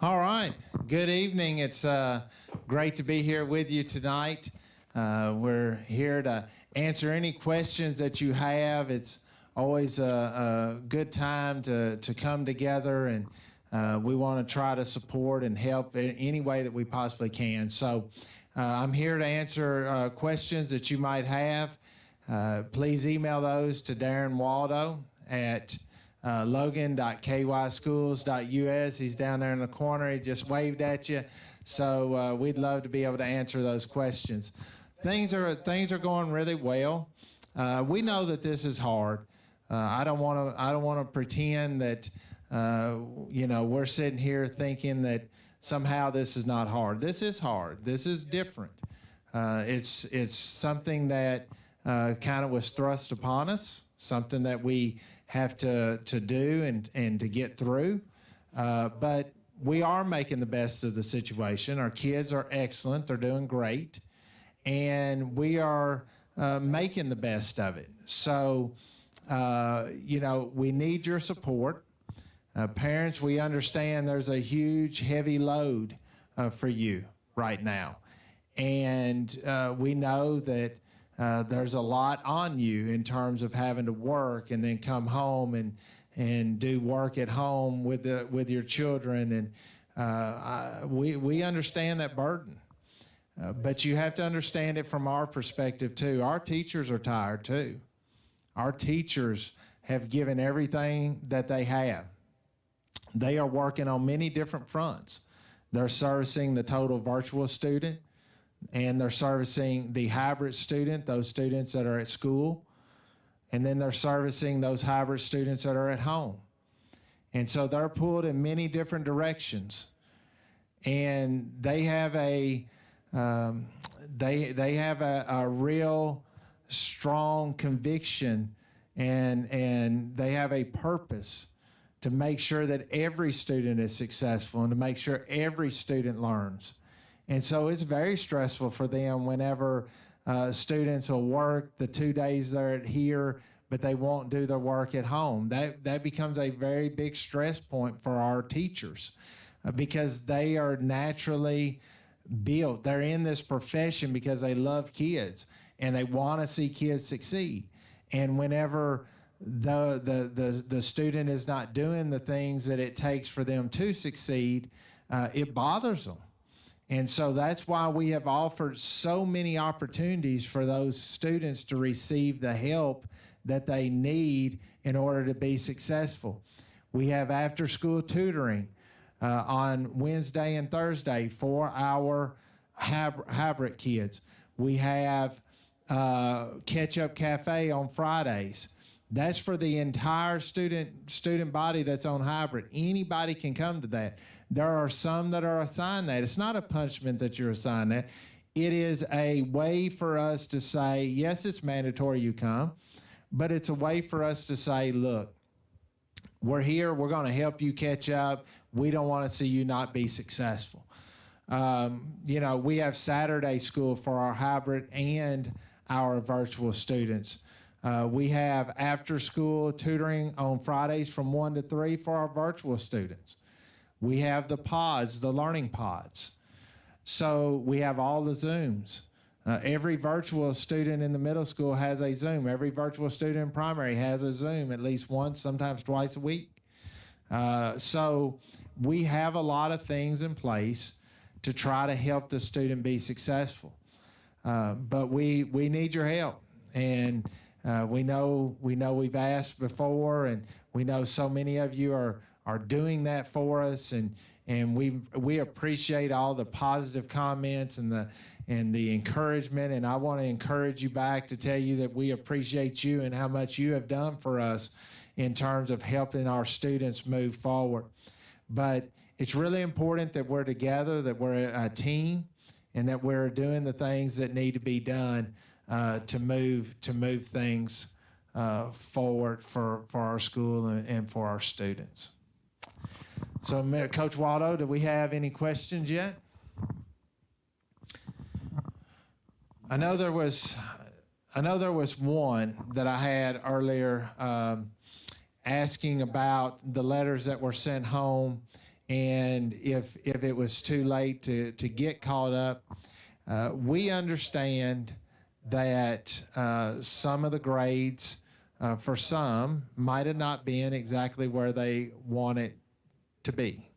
All right. Good evening. It's great to be here with you tonight. We're here to answer any questions that you have. It's always a good time to come together, and we want to try to support and help in any way that we possibly can. So I'm here to answer questions that you might have. Please email those to darren.waldo at logan.kyschools.us. He's down there in the corner. He just waved at you. So we'd love to be able to answer those questions. Things are going really well. We know that this is hard. I don't want to pretend that we're sitting here thinking that somehow this is not hard. This is hard. This is different. It's something that kind of was thrust upon us, something that we have to do and to get through. But we are making the best of the situation. Our kids are excellent. They're doing great. And we are making the best of it. So, we need your support. Parents, we understand there's a huge, heavy load for you right now. And we know that there's a lot on you in terms of having to work and then come home and do work at home with your children, and we understand that burden. But you have to understand it from our perspective too. Our teachers are tired too. Our teachers have given everything that they have. They are working on many different fronts. They're servicing the total virtual student, and they're servicing the hybrid student, those students that are at school, and then they're servicing those hybrid students that are at home. And so they're pulled in many different directions, and they have a real strong conviction, and they have a purpose to make sure that every student is successful and to make sure every student learns. And so it's very stressful for them whenever students will work the 2 days they're here, but they won't do their work at home. That becomes a very big stress point for our teachers because they are naturally built. They're in this profession because they love kids and they want to see kids succeed. And whenever the student is not doing the things that it takes for them to succeed, it bothers them. And so that's why we have offered so many opportunities for those students to receive the help that they need in order to be successful. We have after-school tutoring on Wednesday and Thursday for our hybrid kids. We have Catch-Up Cafe on Fridays. That's for the entire student body that's on hybrid. Anybody can come to that. There are some that are assigned that. It's not a punishment that you're assigned that. It is a way for us to say, yes, it's mandatory you come, but it's a way for us to say, look, we're here. We're going to help you catch up. We don't want to see you not be successful. We have Saturday school for our hybrid and our virtual students. We have after-school tutoring on Fridays from 1 to 3 for our virtual students. We have the pods, the learning pods. So we have all the Zooms. Every virtual student in the middle school has a Zoom. Every virtual student in primary has a Zoom at least once, sometimes twice a week. So we have a lot of things in place to try to help the student be successful. But we need your help. And we know we've asked before, and we know so many of you are doing that for us, and we appreciate all the positive comments and the encouragement, and I want to encourage you back to tell you that we appreciate you and how much you have done for us in terms of helping our students move forward. But it's really important that we're together, that we're a team, and that we're doing the things that need to be done to move things forward for our school and for our students. So, Coach Waldo, do we have any questions yet? I know there was one that I had earlier asking about the letters that were sent home And if it was too late to get caught up, we understand that some of the grades for some might have not been exactly where they want it to be.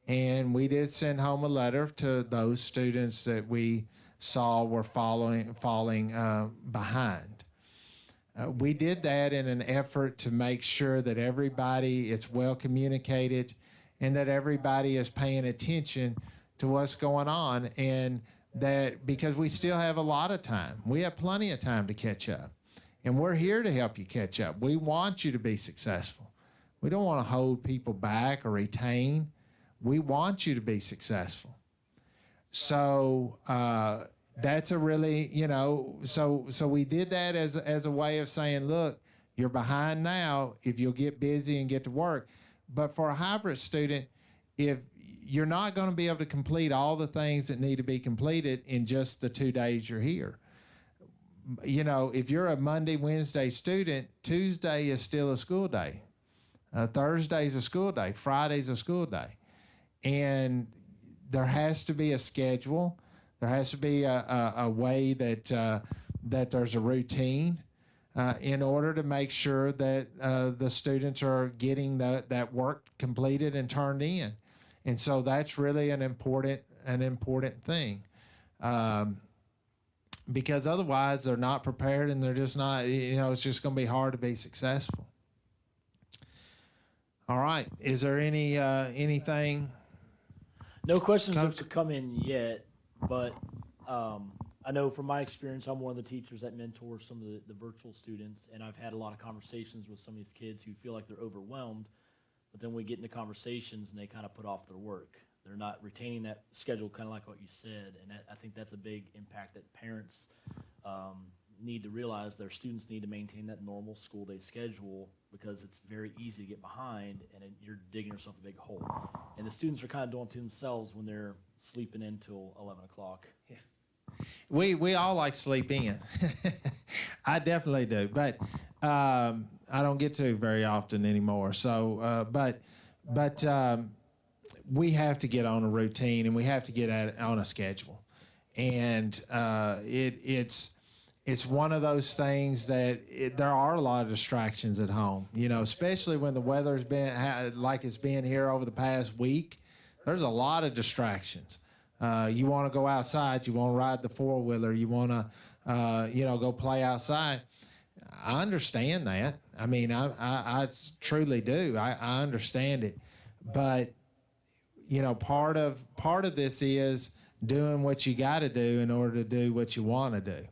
And we did send home a letter to those students that we saw were falling behind. We did that in an effort to make sure that everybody is well communicated and that everybody is paying attention to what's going on, and that because we still have a lot of time. We have plenty of time to catch up, and we're here to help you catch up. We want you to be successful. We don't want to hold people back or retain. We want you to be successful. So that's a really, so we did that as a way of saying, look, you're behind now if you'll get busy and get to work. But for a hybrid student, if you're not going to be able to complete all the things that need to be completed in just the 2 days you're here. If you're a Monday, Wednesday student, Tuesday is still a school day. Thursday's a school day. Friday's a school day. And there has to be a schedule. There has to be a way that there's a routine in order to make sure that the students are getting that work completed and turned in. And so that's really an important thing. Because otherwise they're not prepared and they're just not, it's just going to be hard to be successful. All right. Is there anything? No questions have come in yet, but I know from my experience, I'm one of the teachers that mentors some of the virtual students, and I've had a lot of conversations with some of these kids who feel like they're overwhelmed, but then we get into conversations and they kind of put off their work. They're not retaining that schedule, kind of like what you said, and I think that's a big impact that parents need to realize. Their students need to maintain that normal school day schedule, because it's very easy to get behind and you're digging yourself a big hole. And the students are kind of doing it to themselves when they're sleeping in till 11 o'clock. Yeah. We all like sleep in. I definitely do, but I don't get to very often anymore. So, but we have to get on a routine and we have to get on a schedule. And it's one of those things that there are a lot of distractions at home, especially when the weather's been like it's been here over the past week. There's a lot of distractions. You want to go outside, you want to ride the four-wheeler, you want to, go play outside. I understand that. I mean, I truly do. I understand it. But, part of this is doing what you got to do in order to do what you want to do.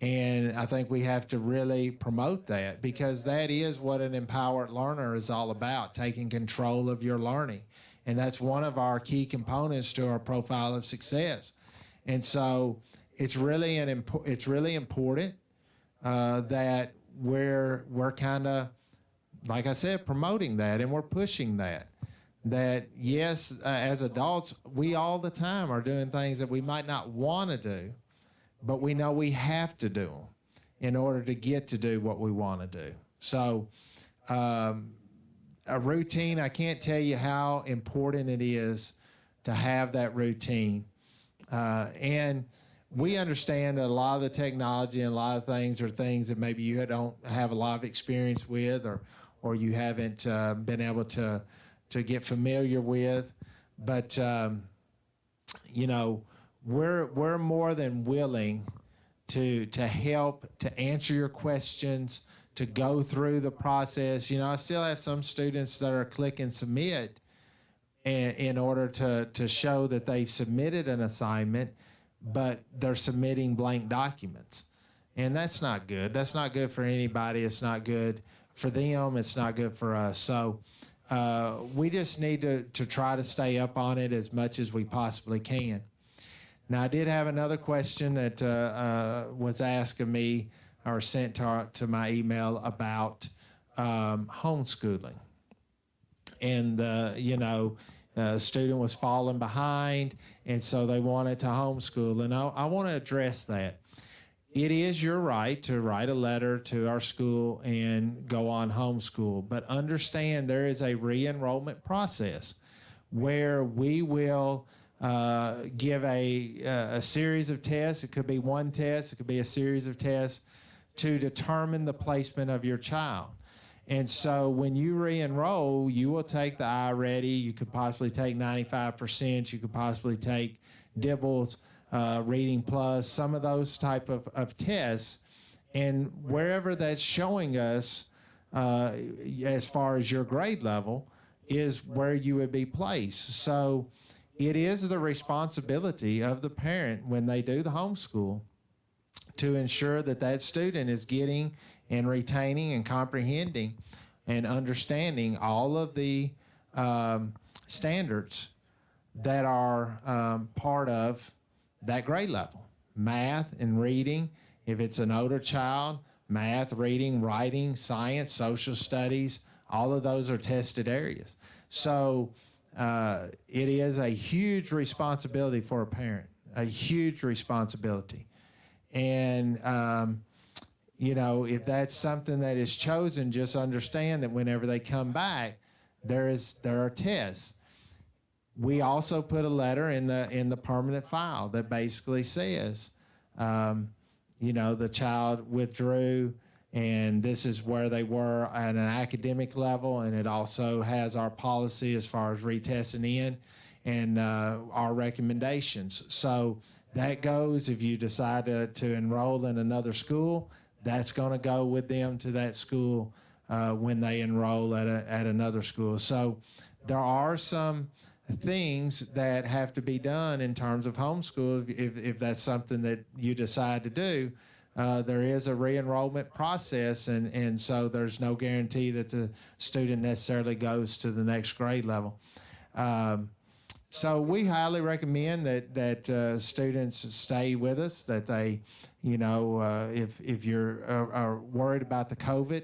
And I think we have to really promote that, because that is what an empowered learner is all about, taking control of your learning. And that's one of our key components to our profile of success. And so it's really important that we're kind of, like I said, promoting that, and we're pushing that. That yes, as adults, we all the time are doing things that we might not want to do, but we know we have to do them in order to get to do what we want to do. So a routine, I can't tell you how important it is to have that routine. And we understand that a lot of the technology and a lot of things are things that maybe you don't have a lot of experience with, or you haven't been able to get familiar with. But, we're more than willing to help, to answer your questions, to go through the process. I still have some students that are clicking submit in order to show that they've submitted an assignment, but they're submitting blank documents. And that's not good. That's not good for anybody. It's not good for them. It's not good for us. So we just need to try to stay up on it as much as we possibly can. Now, I did have another question that was asked of me or sent to my email about homeschooling. And, a student was falling behind, and so they wanted to homeschool. And I want to address that. It is your right to write a letter to our school and go on homeschool, but understand there is a re-enrollment process. where we will give a series of tests. It could be one test, it could be a series of tests to determine the placement of your child. And so when you re-enroll, you will take the iReady. You could possibly take 95%. You could possibly take Dibble's Reading Plus, some of those type of tests. And wherever that's showing us as far as your grade level is where you would be placed. So it is the responsibility of the parent when they do the homeschool to ensure that that student is getting and retaining and comprehending and understanding all of the standards that are part of that grade level. Math and reading, if it's an older child, math, reading, writing, science, social studies, all of those are tested areas. So it is a huge responsibility for a parent, a huge responsibility. And if that's something that is chosen, just understand that whenever they come back, there are tests. We also put a letter in the permanent file that basically says, the child withdrew, and this is where they were at an academic level, and it also has our policy as far as retesting in and our recommendations. So that goes if you decide to enroll in another school. That's going to go with them to that school when they enroll at another school. So there are some things that have to be done in terms of homeschool if that's something that you decide to do. There is a re-enrollment process, and so there's no guarantee that the student necessarily goes to the next grade level. So we highly recommend that students stay with us, that they, if you're are worried about the COVID,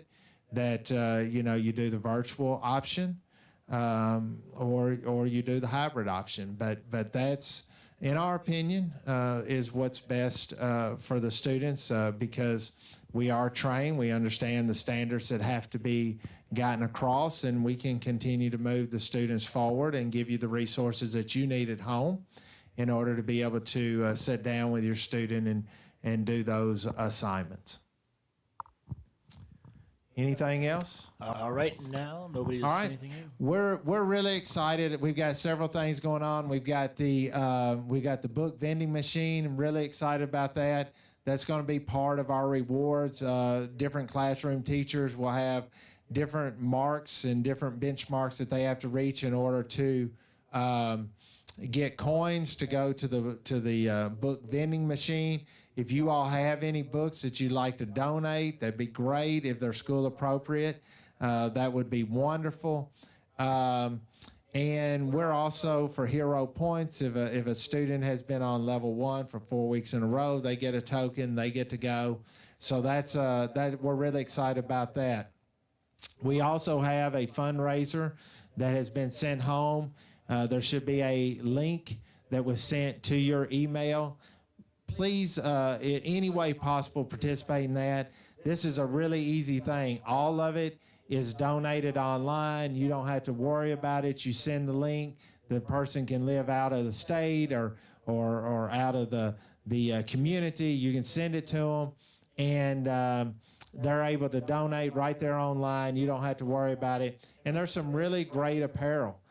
that, you do the virtual option or you do the hybrid option. But that's, in our opinion, is what's best for the students because we are trained. We understand the standards that have to be gotten across, and we can continue to move the students forward and give you the resources that you need at home in order to be able to sit down with your student and do those assignments. Anything else? All right, now nobody has anything new. We're really excited. We've got several things going on. We've got the book vending machine. I'm really excited about that. That's going to be part of our rewards. Different classroom teachers will have different marks and different benchmarks that they have to reach in order to get coins to go to the book vending machine. If you all have any books that you'd like to donate, that'd be great. If they're school appropriate, that would be wonderful. And we're also for Hero Points. If a student has been on level 1 for 4 weeks in a row, they get a token. They get to go. So that's we're really excited about that. We also have a fundraiser that has been sent home. There should be a link that was sent to your email. Please, in any way possible, participate in that. This is a really easy thing. All of it is donated online. You don't have to worry about it. You send the link. The person can live out of the state or out of the community. You can send it to them, and they're able to donate right there online. You don't have to worry about it. And there's some really great apparel,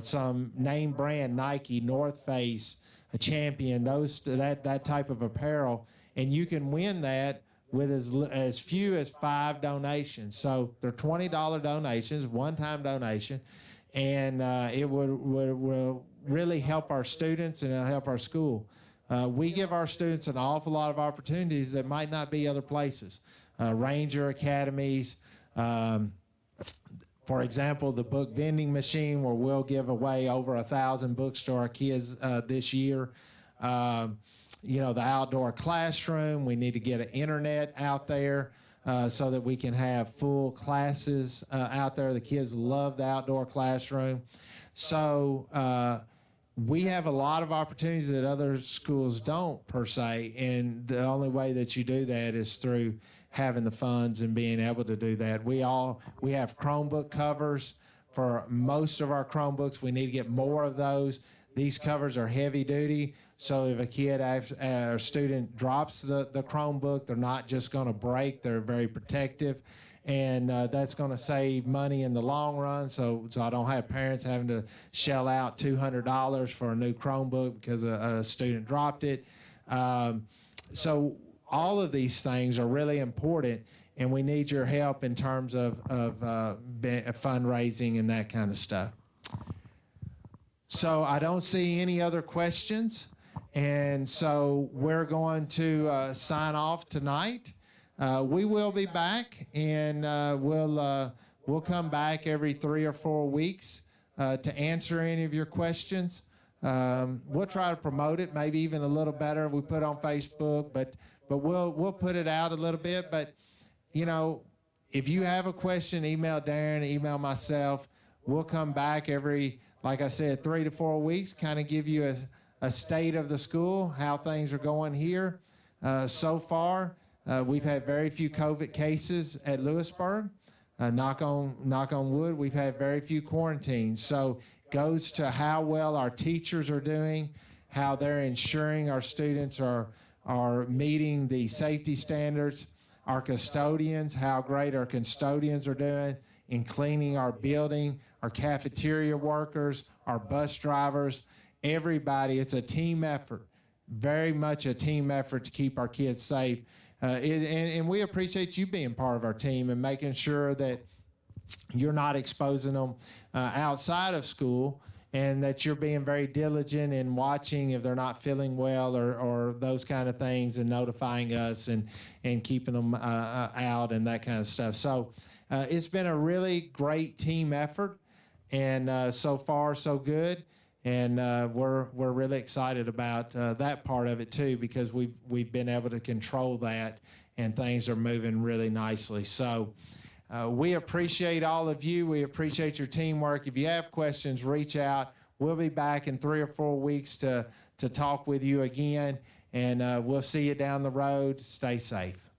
some name brand, Nike, North Face, a Champion, that type of apparel, and you can win that with as few as 5 donations. So they're $20 donations, one-time donation, and it will really help our students and it'll help our school. We give our students an awful lot of opportunities that might not be other places. Ranger academies, for example, the book vending machine, where we'll give away over 1,000 books to our kids this year. The outdoor classroom, we need to get an internet out there so that we can have full classes out there. The kids love the outdoor classroom. So we have a lot of opportunities that other schools don't, per se, and the only way that you do that is through having the funds and being able to do that. We have Chromebook covers for most of our Chromebooks. We need to get more of those. These covers are heavy duty, so if a kid or student drops the Chromebook, they're not just going to break. They're very protective, and that's going to save money in the long run. So I don't have parents having to shell out $200 for a new Chromebook because a student dropped it. So all of these things are really important, and we need your help in terms of fundraising and that kind of stuff. So I don't see any other questions, and so we're going to sign off tonight. We will be back, and we'll come back every 3 or 4 weeks to answer any of your questions. We'll try to promote it, maybe even a little better if we put it on Facebook, but we'll put it out a little bit. But you know, if you have a question, email Darren, email myself. We'll come back every, like I said, 3 to 4 weeks, kind of give you a state of the school, how things are going here. So far, we've had very few COVID cases at Lewisburg. Knock on wood, we've had very few quarantines. So it goes to how well our teachers are doing, how they're ensuring our students are meeting the safety standards, our custodians, how great our custodians are doing in cleaning our building, our cafeteria workers, our bus drivers, everybody. It's a team effort, very much a team effort to keep our kids safe. And we appreciate you being part of our team and making sure that you're not exposing them outside of school, and that you're being very diligent in watching if they're not feeling well or those kind of things, and notifying us and keeping them out and that kind of stuff. So it's been a really great team effort, and so far so good. And we're really excited about that part of it too, because we've been able to control that, and things are moving really nicely. So we appreciate all of you. We appreciate your teamwork. If you have questions, reach out. We'll be back in 3 or 4 weeks to talk with you again, and we'll see you down the road. Stay safe.